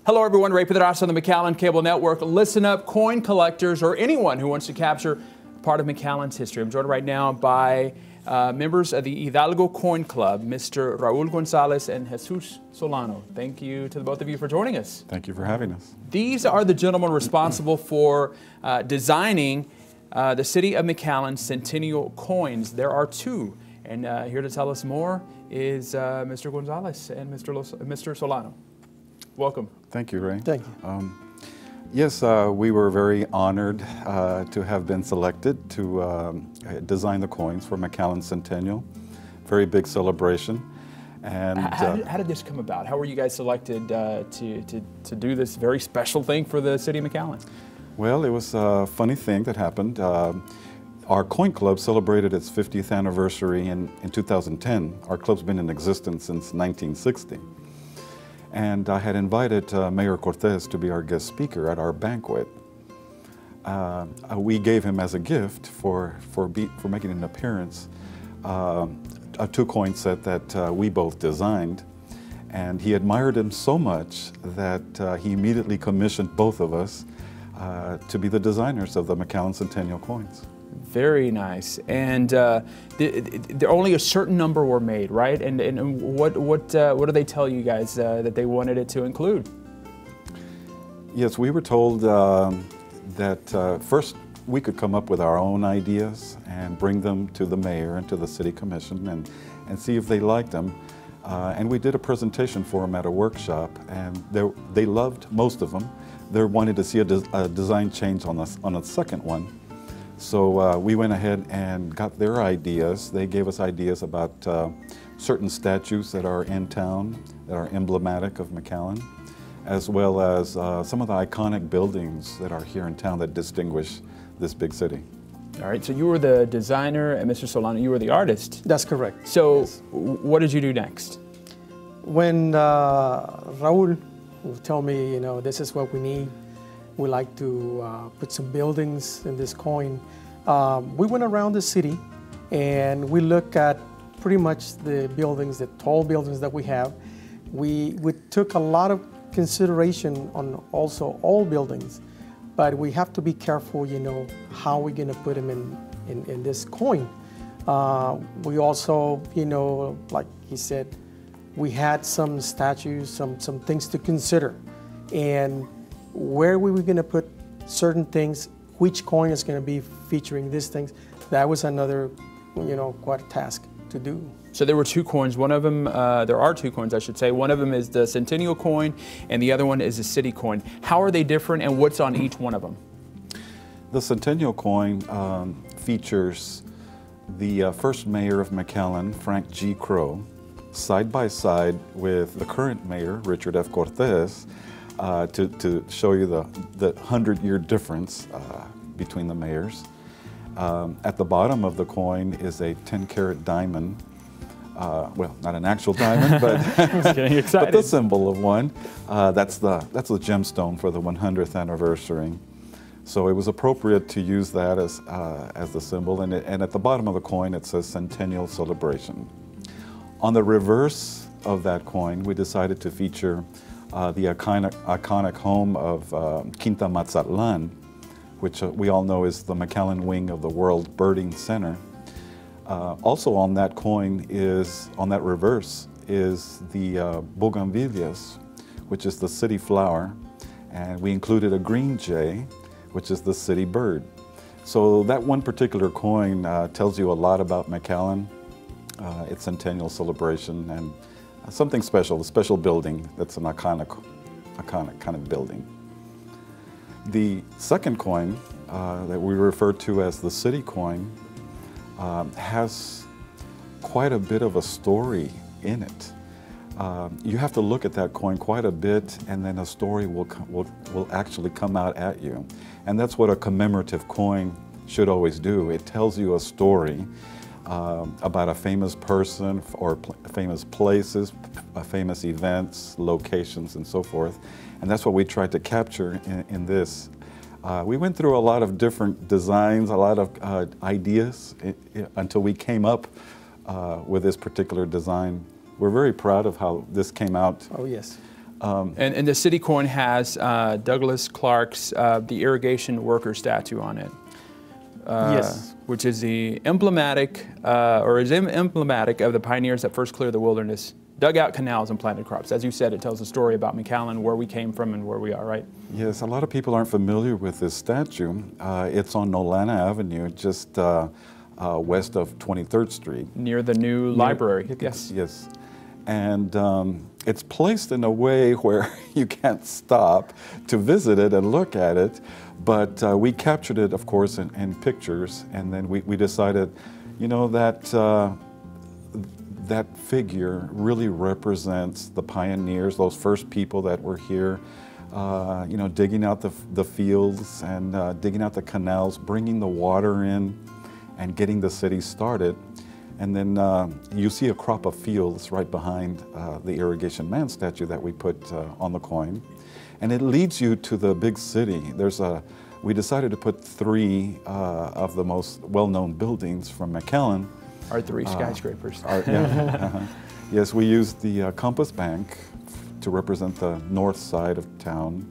Hello everyone, Ray Pedraza on the McAllen Cable Network. Listen up, coin collectors or anyone who wants to capture part of McAllen's history. I'm joined right now by members of the Hidalgo Coin Club, Mr. Raul Gonzalez and Jesus Solano. Thank you to the both of you for joining us. Thank you for having us. These are the gentlemen responsible for designing the city of McAllen Centennial Coins. There are two, and here to tell us more is Mr. Gonzalez and Mr. Solano. Welcome. Thank you, Ray. Thank you. Yes, we were very honored to have been selected to design the coins for McAllen Centennial. Very big celebration. And how did this come about? How were you guys selected to do this very special thing for the city of McAllen? Well, it was a funny thing that happened. Our coin club celebrated its 50th anniversary in 2010. Our club's been in existence since 1960. And I had invited Mayor Cortez to be our guest speaker at our banquet. We gave him as a gift for making an appearance a two-coin set that we both designed. And he admired him so much that he immediately commissioned both of us to be the designers of the McAllen Centennial coins. Very nice. And only a certain number were made, right? And what do they tell you guys that they wanted it to include? Yes, we were told that first we could come up with our own ideas and bring them to the mayor and to the city commission and see if they liked them. And we did a presentation for them at a workshop, and they loved most of them. They wanted to see a design change on the second one. So we went ahead and got their ideas. They gave us ideas about certain statues that are in town, that are emblematic of McAllen, as well as some of the iconic buildings that are here in town that distinguish this big city. All right, so you were the designer, and Mr. Solano, you were the artist. That's correct. So yes. What did you do next? When Raul would tell me, you know, this is what we need, we like to put some buildings in this coin. We went around the city and we looked at pretty much the buildings, the tall buildings that we have. We took a lot of consideration on also all buildings, but we have to be careful, you know, how we're gonna put them in this coin. We also, you know, like he said, we had some statues, some things to consider. And where we were going to put certain things, which coin is going to be featuring these things, that was another, you know, quite a task to do. So there were two coins. One of them, there are two coins, I should say. One of them is the Centennial coin, and the other one is the city coin. How are they different, and what's on each one of them? The Centennial coin features the first mayor of McAllen, Frank G. Crow, side by side with the current mayor, Richard F. Cortez, to show you the 100-year difference between the mayors. At the bottom of the coin is a 10-carat diamond. Well, not an actual diamond, but, getting excited. but the symbol of one. That's the gemstone for the 100th anniversary. So it was appropriate to use that as the symbol. And at the bottom of the coin, it says Centennial Celebration. On the reverse of that coin, we decided to feature the iconic home of Quinta Mazatlan, which we all know is the McAllen wing of the World Birding Center. Also on that coin on that reverse, is the bougainvilleas, which is the city flower, and we included a green jay, which is the city bird. So that one particular coin tells you a lot about McAllen, its centennial celebration, and something special, a special building that's an iconic kind of building. The second coin that we refer to as the city coin has quite a bit of a story in it. You have to look at that coin quite a bit, and then a story will actually come out at you. And that's what a commemorative coin should always do. It tells you a story about a famous person or famous places, famous events, locations, and so forth. And that's what we tried to capture in this. We went through a lot of different designs, a lot of ideas until we came up with this particular design. We're very proud of how this came out. Oh, yes. And the city coin has Douglas Clark's the irrigation worker statue on it. Yes. Which is the emblematic of the pioneers that first cleared the wilderness, dug out canals and planted crops. As you said, it tells a story about McAllen, where we came from and where we are, right? Yes, a lot of people aren't familiar with this statue. It's on Nolana Avenue, just west of 23rd Street. Near the new library, yes. Yes. And it's placed in a way where you can't stop to visit it and look at it, but we captured it, of course, in pictures, and then we decided, you know, that figure really represents the pioneers, those first people that were here, you know, digging out the fields and digging out the canals, bringing the water in and getting the city started. And then you see a crop of fields right behind the irrigation man statue that we put on the coin. And it leads you to the big city. We decided to put 3 of the most well-known buildings from McAllen. Our 3 skyscrapers. Yes, we used the Compass Bank to represent the north side of town,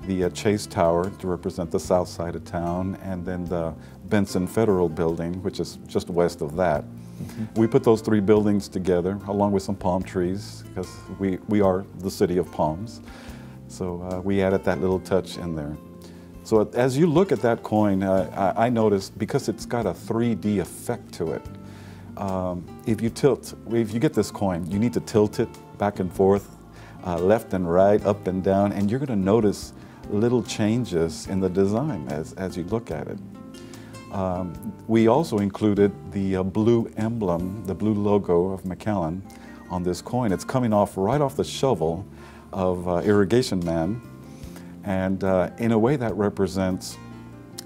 the Chase Tower to represent the south side of town, and then the Benson Federal Building, which is just west of that. Mm-hmm. We put those 3 buildings together along with some palm trees, because we are the city of palms. So we added that little touch in there. So as you look at that coin, I noticed, because it's got a 3D effect to it, if you get this coin, you need to tilt it back and forth, left and right, up and down, and you're going to notice little changes in the design as you look at it. We also included the blue emblem, the blue logo of McAllen on this coin. It's coming right off the shovel of Irrigation Man, and in a way that represents,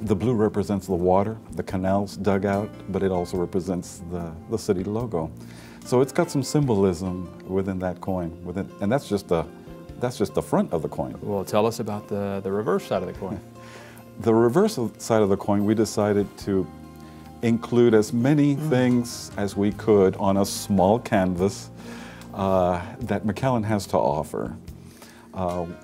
the blue represents the water, the canals dug out, but it also represents the city logo. So it's got some symbolism within that coin, and that's just the front of the coin. Well, tell us about the reverse side of the coin. The reverse side of the coin, we decided to include as many things as we could on a small canvas that McAllen has to offer.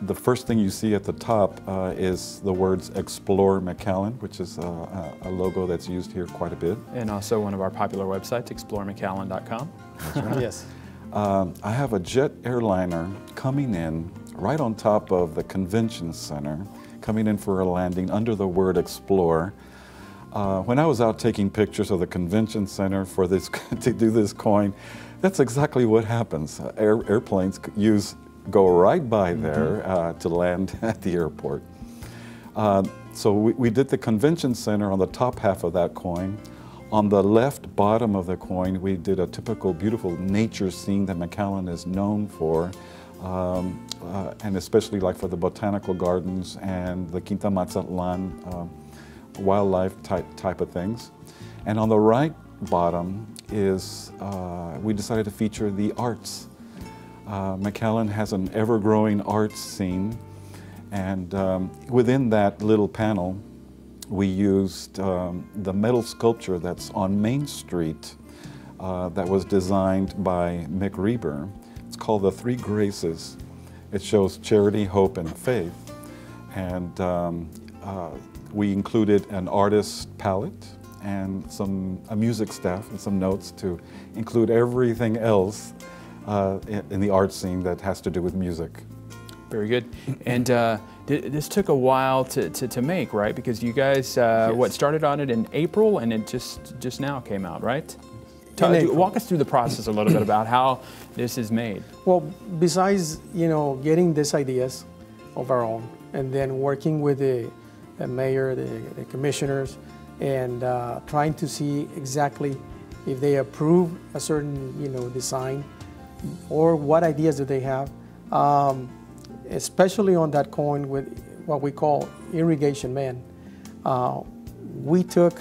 The first thing you see at the top is the words "Explore McAllen," which is a logo that's used here quite a bit. And also one of our popular websites, exploremcallen.com. That's right. Yes. I have a jet airliner coming in right on top of the convention center, coming in for a landing under the word "Explore." When I was out taking pictures of the convention center for this to do this coin, that's exactly what happens. Airplanes go right by there to land at the airport. So we did the convention center on the top half of that coin. On the left bottom of the coin, we did a typical beautiful nature scene that McAllen is known for, and especially like for the botanical gardens and the Quinta Mazatlan wildlife type of things. And on the right bottom is, we decided to feature the arts. McAllen has an ever-growing arts scene, and within that little panel, we used the metal sculpture that's on Main Street that was designed by Mick Reber. It's called the Three Graces. It shows charity, hope, and faith. And we included an artist palette and a music staff and some notes to include everything else in the art scene that has to do with music. Very good. And this took a while to make, right? Because you guys, Yes. started on it in April, and it just now came out, right? Walk us through the process a little bit about how this is made. Well, besides, getting these ideas of our own, and then working with the mayor, the commissioners, and trying to see exactly if they approve a certain, design, or what ideas do they have, especially on that coin with what we call Irrigation Man. We took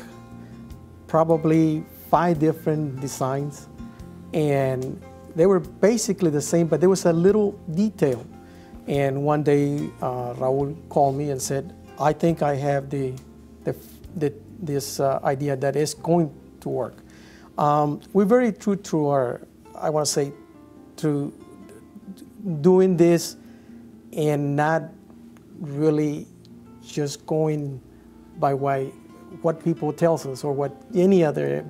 probably 5 different designs, and they were basically the same, but there was a little detail. And one day, Raul called me and said, "I think I have this idea that is going to work." We're very true to our, I want to say, to doing this and not really just going by what people tells us or what any other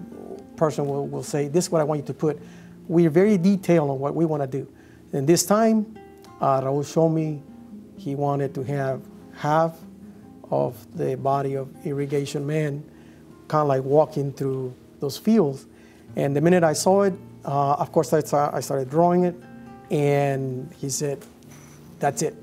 person will say, this is what I want you to put. We're very detailed on what we want to do. And this time, Raul showed me he wanted to have half of the body of irrigation man kind of like walking through those fields. And the minute I saw it, of course I started drawing it, and he said, that's it.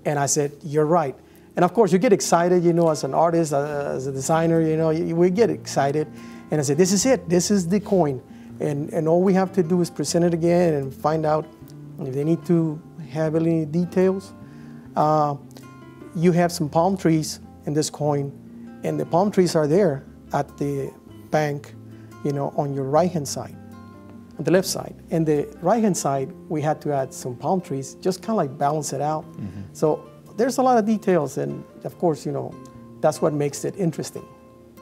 And I said, you're right. And of course you get excited, you know, as an artist, as a designer, you know, we get excited. And I said, this is it, this is the coin. And all we have to do is present it again and find out if they need to have any details. You have some palm trees in this coin, and the palm trees are there at the bank, you know, on your right-hand side, on the left side. And the right-hand side, we had to add some palm trees, just kind of like balance it out. Mm-hmm. So there's a lot of details, and of course, you know, that's what makes it interesting.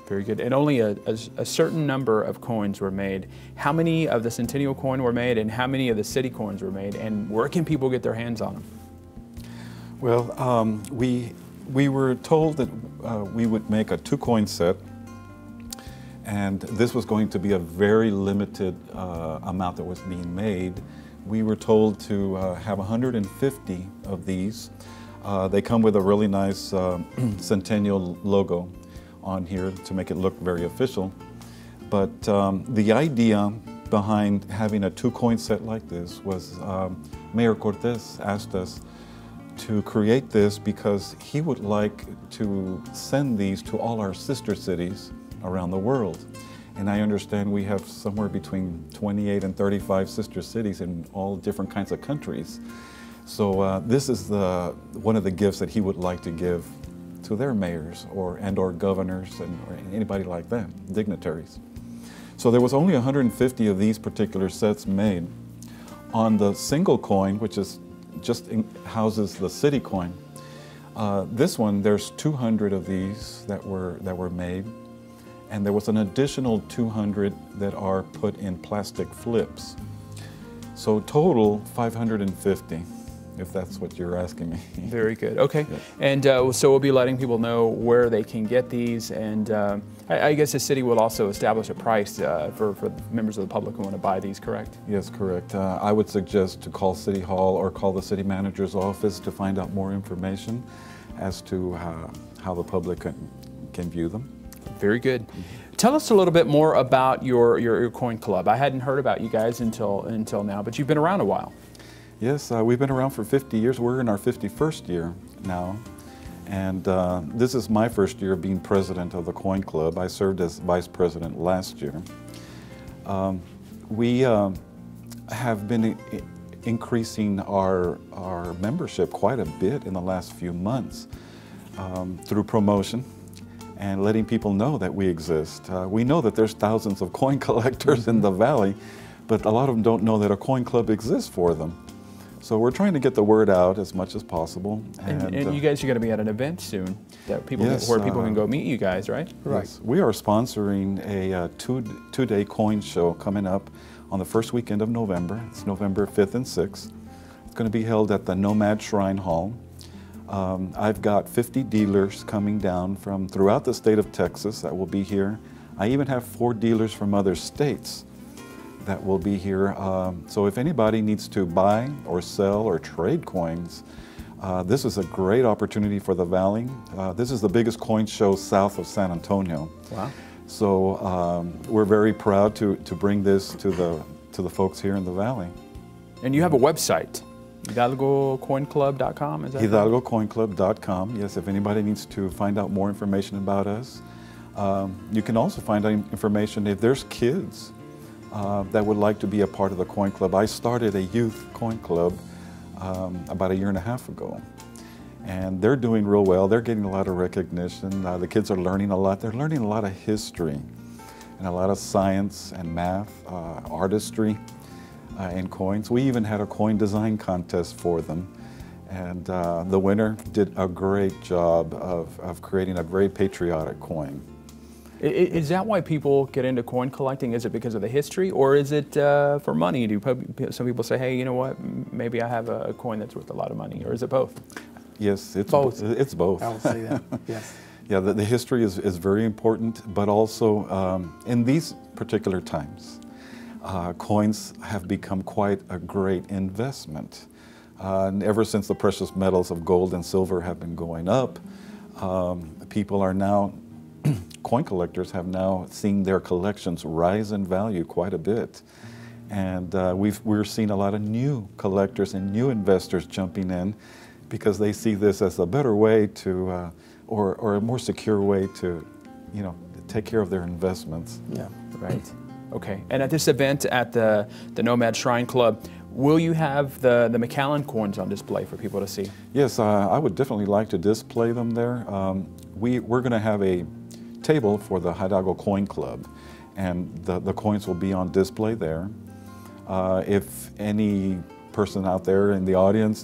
Very good. And only a certain number of coins were made. How many of the Centennial coin were made, and how many of the city coins were made, and where can people get their hands on them? Well, we were told that we would make a 2-coin set, and this was going to be a very limited amount that was being made. We were told to have 150 of these. They come with a really nice Centennial logo on here to make it look very official. But the idea behind having a 2-coin set like this was Mayor Cortez asked us to create this because he would like to send these to all our sister cities around the world. And I understand we have somewhere between 28 and 35 sister cities in all different kinds of countries. So this is one of the gifts that he would like to give to their mayors or governors or anybody like that, dignitaries. So there was only 150 of these particular sets made. On the single coin, which is just houses the city coin, this one, there's 200 of these that were made, and there was an additional 200 that are put in plastic flips. So total 550. If that's what you're asking me. Very good. Okay. Yeah. And so we'll be letting people know where they can get these, and I guess the city will also establish a price for members of the public who want to buy these, correct? Yes, correct. I would suggest to call City Hall or call the city manager's office to find out more information as to how the public can view them. Very good. Tell us a little bit more about your coin club. I hadn't heard about you guys until now, but you've been around a while. Yes, we've been around for 50 years. We're in our 51st year now. And this is my first year being president of the Coin Club. I served as vice president last year. We have been increasing our membership quite a bit in the last few months through promotion and letting people know that we exist. We know that there's thousands of coin collectors in the valley, but a lot of them don't know that a coin club exists for them. So we're trying to get the word out as much as possible. And you guys are going to be at an event soon that people where people can go meet you guys, right? Right. Yes. We are sponsoring a two-day coin show coming up on the first weekend of November. It's November 5th and 6th. It's going to be held at the Nomad Shrine Hall. I've got 50 dealers coming down from throughout the state of Texas that will be here. I even have 4 dealers from other states that will be here. So if anybody needs to buy or sell or trade coins, this is a great opportunity for the Valley. This is the biggest coin show south of San Antonio. Wow. So we're very proud to bring this to the folks here in the Valley. And you have a website, HidalgoCoinClub.com, is that HidalgoCoinClub.com, yes, if anybody needs to find out more information about us. You can also find out information if there's kids that would like to be a part of the coin club. I started a youth coin club about 1.5 years ago, and they're doing real well. They're getting a lot of recognition. The kids are learning a lot. They're learning a lot of history and a lot of science and math, artistry in coins. We even had a coin design contest for them, and the winner did a great job of creating a very patriotic coin. Is that why people get into coin collecting? Is it because of the history, or is it for money? Do some people say, hey, you know what, maybe I have a coin that's worth a lot of money, or is it both? Yes, it's Both. It's both. I will say that. Yes. Yeah, the history is very important, but also in these particular times, coins have become quite a great investment. And ever since the precious metals of gold and silver have been going up, people are now, coin collectors have now seen their collections rise in value quite a bit. And we're seeing a lot of new collectors and new investors jumping in because they see this as a better way to, or a more secure way to, take care of their investments. Yeah. Right. Okay. And at this event at the Nomad Shrine Club, will you have the McAllen coins on display for people to see? Yes, I would definitely like to display them there. We're going to have a table for the Hidalgo Coin Club, and the coins will be on display there. If any person out there in the audience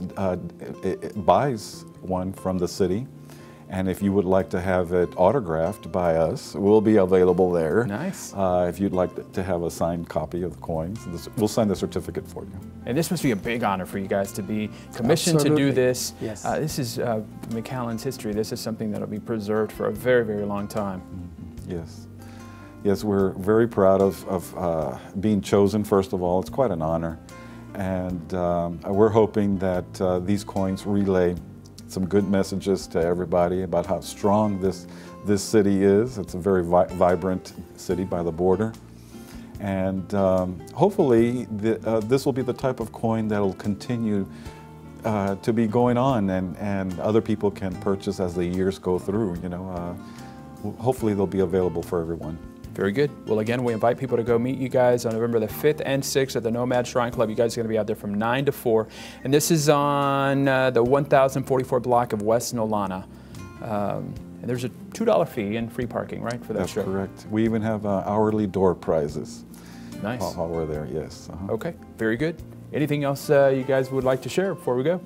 buys one from the city, and if you would like to have it autographed by us, we'll be available there. Nice. If you'd like to have a signed copy of the coins, we'll sign the certificate for you. And this must be a big honor for you guys to be commissioned to do this. Yes. This is McAllen's history. This is something that will be preserved for a very, very long time. Yes. Yes, we're very proud of being chosen, first of all. It's quite an honor. And we're hoping that these coins relay some good messages to everybody about how strong this city is. It's a very vibrant city by the border. And hopefully this will be the type of coin that will continue to be going on, and other people can purchase as the years go through. Hopefully they'll be available for everyone. Very good. Well, again, we invite people to go meet you guys on November the 5th and 6th at the Nomad Shrine Club. You guys are going to be out there from 9 to 4. And this is on the 1044 block of West Nolana. And there's a $2 fee and free parking, right, for that That's show? correct. We even have hourly door prizes. Nice. While we're there, yes. Okay, very good. Anything else you guys would like to share before we go?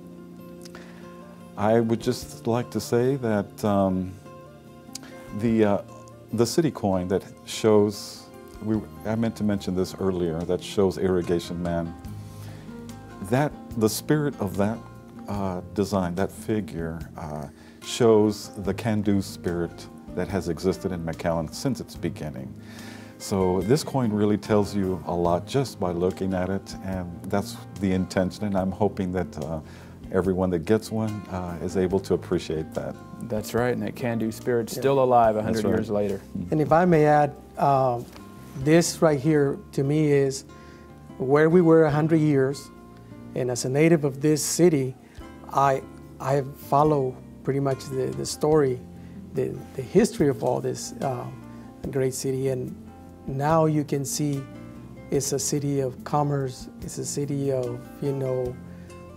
I would just like to say that the city coin that shows, I meant to mention this earlier, that shows Irrigation Man, the spirit of that design, that figure, shows the can-do spirit that has existed in McAllen since its beginning. So this coin really tells you a lot just by looking at it, and that's the intention, and I'm hoping that everyone that gets one is able to appreciate that. That's right, and that can-do spirit's still alive 100 years later. And if I may add, this right here to me is where we were 100 years, and as a native of this city, I follow pretty much the story, the history of all this great city, and now you can see it's a city of commerce, it's a city of,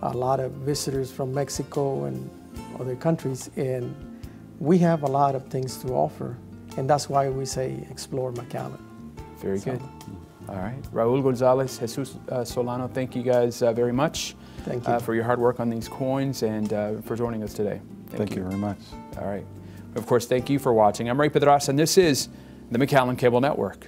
a lot of visitors from Mexico and other countries, and we have a lot of things to offer, and that's why we say explore McAllen. Very good. All right. Raul Gonzalez, Jesus Solano, thank you guys very much. Thank you. For your hard work on these coins and for joining us today. Thank you very much. All right. Of course, thank you for watching. I'm Ray Pedraza, and this is the McAllen Cable Network.